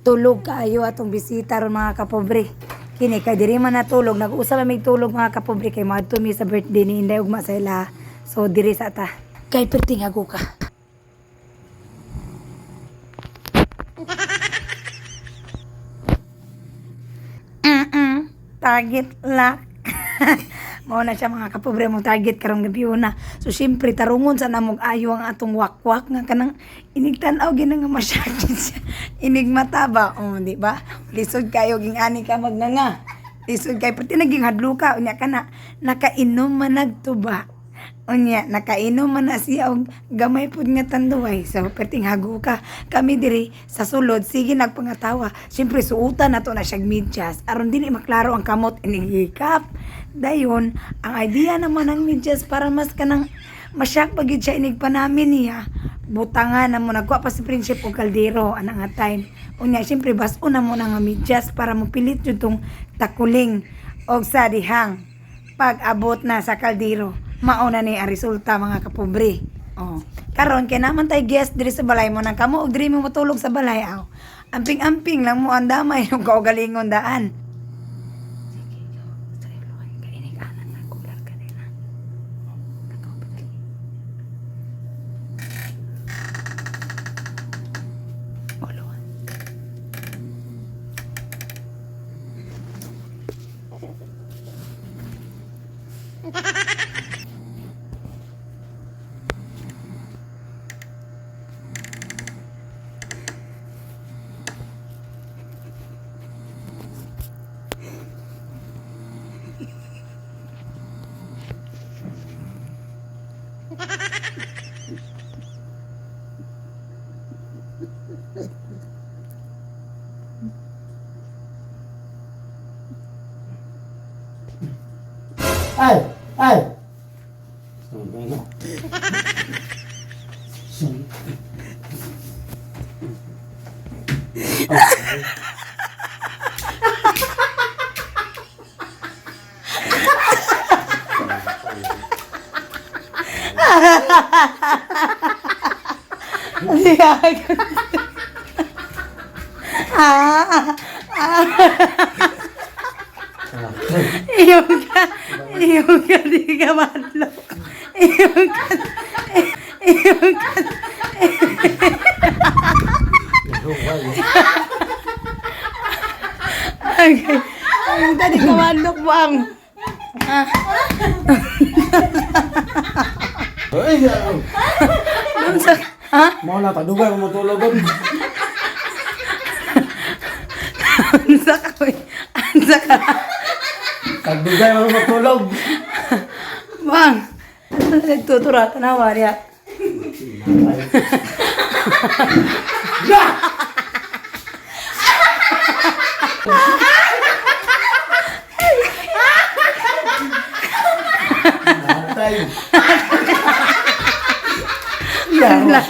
Tulog kaayo atong bisita ron mga kapobre. Kini kay diri man natulog, nag-usab mi tulog mga kapobre kay madto mi sa birthday ni Inday ugma sa ila. So diri sa ta. Kay perting hago ka. Target lock. Mao na siya mga kapobre mong target karong gabi una. So syempre tarungon sa namog ayo ang atong wakwak nga kanang inigtan-aw gina nga masyadin siya. Inig mata ba? Oh, di ba? Lisod kayo ging ani ka magnanga. Lisod kay pati naging hadlo ka unya kana nakainom man nagtuba. Unya nakainom man na siya og gamay pud nga tanduay. So perting hago ka. Kami diri sa sulod sige nagpangatawa. Syempre suutan nato na siyag medyas aron dili maklaro ang kamot ining hikap. Dayon, ang idea naman ng medyas para mas kanang masyak pagid siya inig pa namin niya. Butangan na mo nagkuha pa si Prinsip o Kaldero anang nga time. Unya syempre bas-o na mo na nga medyas para mapilit jud tong takuling og sa dihang. Pag abot na sa Kaldero, mao na ni ang resulta mga kapobre. Oh. Karon kay naman tay guest diri sa balay mo nang kamo og diri mo matulog sa balay aw. Amping-amping lang mo ang damay ug kaugalingon daan. Ay! Ay! Iyong ka di ka madlok. Iyong ka. Okay. Iyong ka di ka madlok buang. Ay! Ha? Mau na, tadugan mo matulog. Ansa ka koy. Ansa ka. Tadugan mo matulog. Bang. Ano na nagtutura? Tanawa niya. Natay. Yan lang.